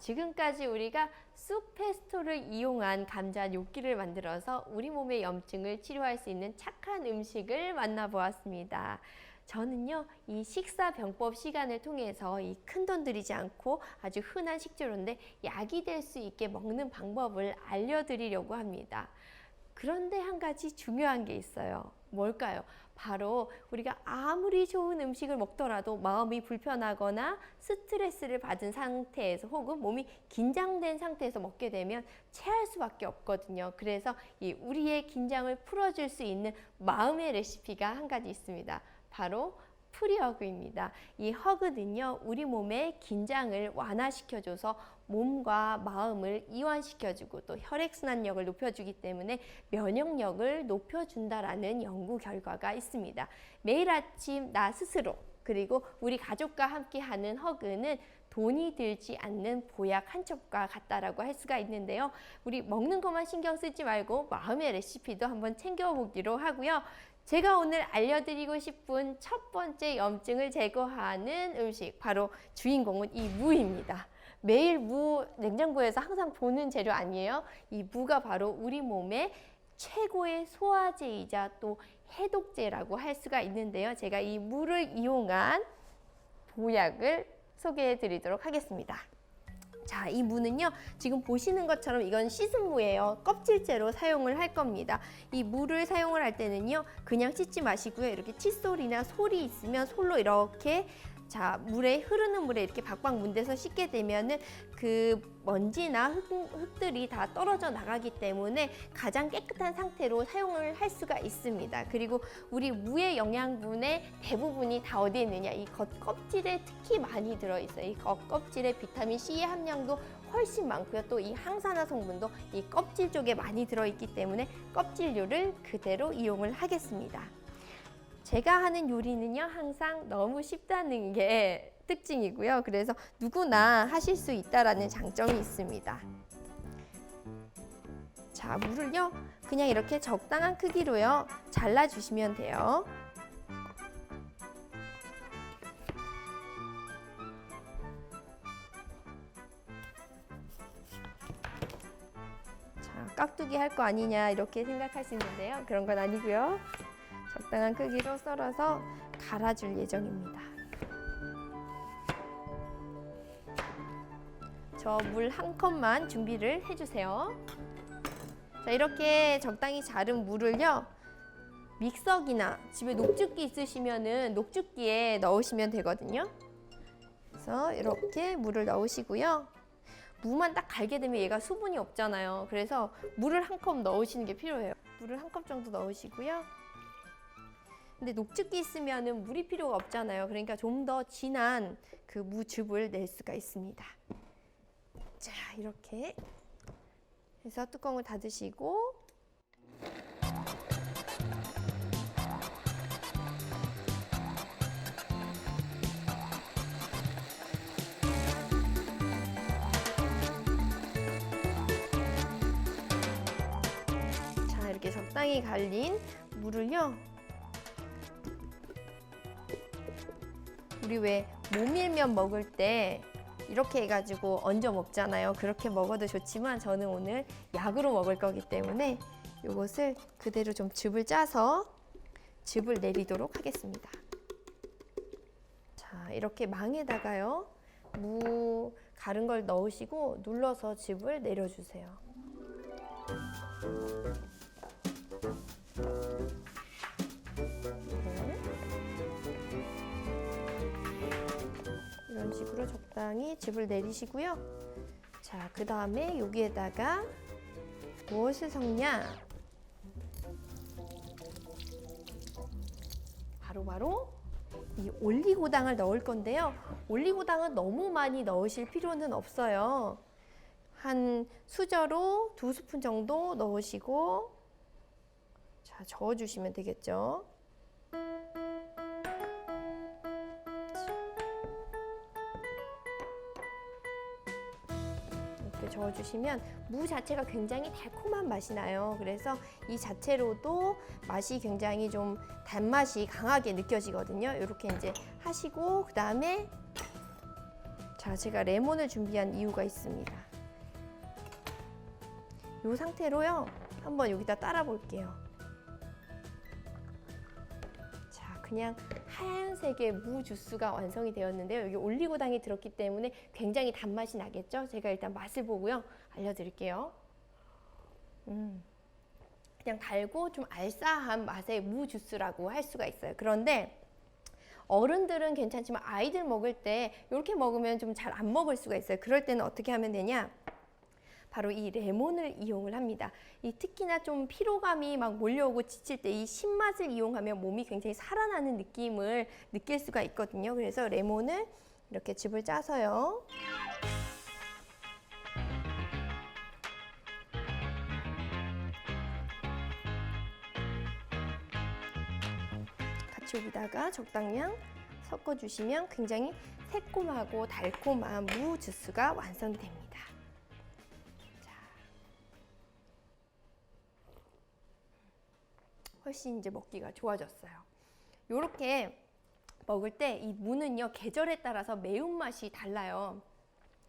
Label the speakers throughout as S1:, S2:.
S1: 지금까지 우리가 쑥페스토를 이용한 감자 뇨끼를 만들어서 우리 몸의 염증을 치료할 수 있는 착한 음식을 만나보았습니다. 저는요, 이 식사병법 시간을 통해서 이 큰돈 들이지 않고 아주 흔한 식재료인데 약이 될 수 있게 먹는 방법을 알려드리려고 합니다. 그런데 한 가지 중요한 게 있어요. 뭘까요? 바로 우리가 아무리 좋은 음식을 먹더라도 마음이 불편하거나 스트레스를 받은 상태에서 혹은 몸이 긴장된 상태에서 먹게 되면 체할 수밖에 없거든요. 그래서 이 우리의 긴장을 풀어줄 수 있는 마음의 레시피가 한 가지 있습니다. 바로 프리허그입니다. 이 허그는요, 우리 몸의 긴장을 완화시켜줘서 몸과 마음을 이완시켜주고 또 혈액순환력을 높여주기 때문에 면역력을 높여준다라는 연구 결과가 있습니다. 매일 아침 나 스스로 그리고 우리 가족과 함께 하는 허그는 돈이 들지 않는 보약 한 첩과 같다라고 할 수가 있는데요. 우리 먹는 것만 신경 쓰지 말고 마음의 레시피도 한번 챙겨보기로 하고요. 제가 오늘 알려드리고 싶은 첫 번째 염증을 제거하는 음식, 바로 주인공은 이 무입니다. 매일 무 냉장고에서 항상 보는 재료 아니에요? 이 무가 바로 우리 몸의 최고의 소화제이자 또 해독제라고 할 수가 있는데요. 제가 이 무를 이용한 보약을 소개해 드리도록 하겠습니다. 자, 이 무는요, 지금 보시는 것처럼 이건 씻은 무예요. 껍질째로 사용을 할 겁니다. 이 무를 사용을 할 때는요, 그냥 씻지 마시고요. 이렇게 칫솔이나 솔이 있으면 솔로 이렇게 흐르는 물에 이렇게 박박 문대서 씻게 되면은 그 먼지나 흙들이 다 떨어져 나가기 때문에 가장 깨끗한 상태로 사용을 할 수가 있습니다. 그리고 우리 무의 영양분의 대부분이 다 어디에 있느냐? 이 겉껍질에 특히 많이 들어있어요. 이 겉껍질에 비타민 C의 함량도 훨씬 많고요. 또 이 항산화 성분도 이 껍질 쪽에 많이 들어있기 때문에 껍질류를 그대로 이용을 하겠습니다. 제가 하는 요리는요, 항상 너무 쉽다는 게 특징이고요. 그래서 누구나 하실 수 있다라는 장점이 있습니다. 자, 무를요, 그냥 이렇게 적당한 크기로요, 잘라주시면 돼요. 자, 깍두기 할 거 아니냐 이렇게 생각할 수 있는데요. 그런 건 아니고요. 적당한 크기로 썰어서 갈아줄 예정입니다. 저 물 한 컵만 준비를 해주세요. 자, 이렇게 적당히 자른 물을요, 믹서기나 집에 녹즙기 있으시면은 녹즙기에 넣으시면 되거든요. 그래서 이렇게 물을 넣으시고요. 무만 딱 갈게 되면 얘가 수분이 없잖아요. 그래서 물을 한 컵 넣으시는 게 필요해요. 물을 한 컵 정도 넣으시고요. 근데 녹즙기 있으면은 물이 필요가 없잖아요. 그러니까 좀 더 진한 그 무즙을 낼 수가 있습니다. 자, 이렇게 해서 뚜껑을 닫으시고, 자, 이렇게 적당히 갈린 물을요, 우리 왜 모밀면 먹을 때 이렇게 해가지고 얹어 먹잖아요. 그렇게 먹어도 좋지만 저는 오늘 약으로 먹을 거기 때문에 이것을 그대로 좀 즙을 짜서 즙을 내리도록 하겠습니다. 자, 이렇게 망에다가요, 무 갈은 걸 넣으시고 눌러서 즙을 내려주세요. 이런 식으로 적당히 즙을 내리시고요. 자, 그 다음에 여기에다가 무엇을 섞냐? 바로 이 올리고당을 넣을 건데요. 올리고당은 너무 많이 넣으실 필요는 없어요. 한 수저로 2스푼 정도 넣으시고, 자, 저어주시면 되겠죠. 이렇게 저어주시면 무 자체가 굉장히 달콤한 맛이 나요. 그래서 이 자체로도 맛이 굉장히 좀 단맛이 강하게 느껴지거든요. 이렇게 이제 하시고, 그 다음에 자, 제가 레몬을 준비한 이유가 있습니다. 이 상태로요. 한번 여기다 따라 볼게요. 자, 그냥 하얀색의 무 주스가 완성이 되었는데요. 여기 올리고당이 들었기 때문에 굉장히 단맛이 나겠죠? 제가 일단 맛을 보고요. 알려드릴게요. 그냥 달고 좀 알싸한 맛의 무 주스라고 할 수가 있어요. 그런데 어른들은 괜찮지만 아이들 먹을 때 이렇게 먹으면 좀 잘 안 먹을 수가 있어요. 그럴 때는 어떻게 하면 되냐? 바로 이 레몬을 이용을 합니다. 이 특히나 좀 피로감이 막 몰려오고 지칠 때 이 신맛을 이용하면 몸이 굉장히 살아나는 느낌을 느낄 수가 있거든요. 그래서 레몬을 이렇게 즙을 짜서요. 같이 여기다가 적당량 섞어주시면 굉장히 새콤하고 달콤한 무 주스가 완성이 됩니다. 훨씬 이제 먹기가 좋아졌어요. 요렇게 먹을 때 이 무는요, 계절에 따라서 매운맛이 달라요.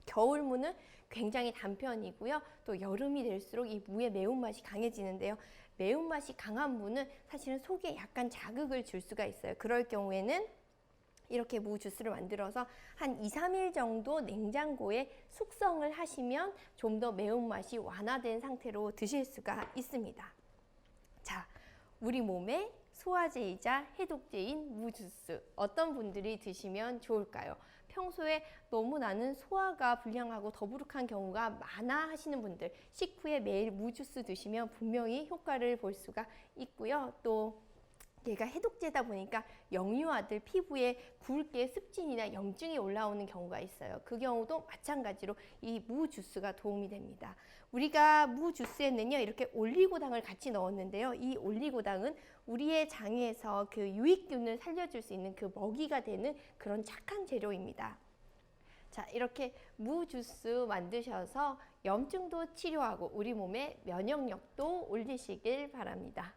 S1: 겨울 무는 굉장히 단 편이고요. 또 여름이 될수록 이 무의 매운맛이 강해지는데요. 매운맛이 강한 무는 사실은 속에 약간 자극을 줄 수가 있어요. 그럴 경우에는 이렇게 무 주스를 만들어서 한 2, 3일 정도 냉장고에 숙성을 하시면 좀 더 매운맛이 완화된 상태로 드실 수가 있습니다. 자, 우리 몸의 소화제이자 해독제인 무 주스, 어떤 분들이 드시면 좋을까요? 평소에 너무 나는 소화가 불량하고 더부룩한 경우가 많아 하시는 분들, 식후에 매일 무 주스 드시면 분명히 효과를 볼 수가 있고요. 또 얘가 해독제다 보니까 영유아들 피부에 굵게 습진이나 염증이 올라오는 경우가 있어요. 그 경우도 마찬가지로 이 무 주스가 도움이 됩니다. 우리가 무 주스에는요, 이렇게 올리고당을 같이 넣었는데요. 이 올리고당은 우리의 장에서 그 유익균을 살려줄 수 있는 그 먹이가 되는 그런 착한 재료입니다. 자, 이렇게 무 주스 만드셔서 염증도 치료하고 우리 몸의 면역력도 올리시길 바랍니다.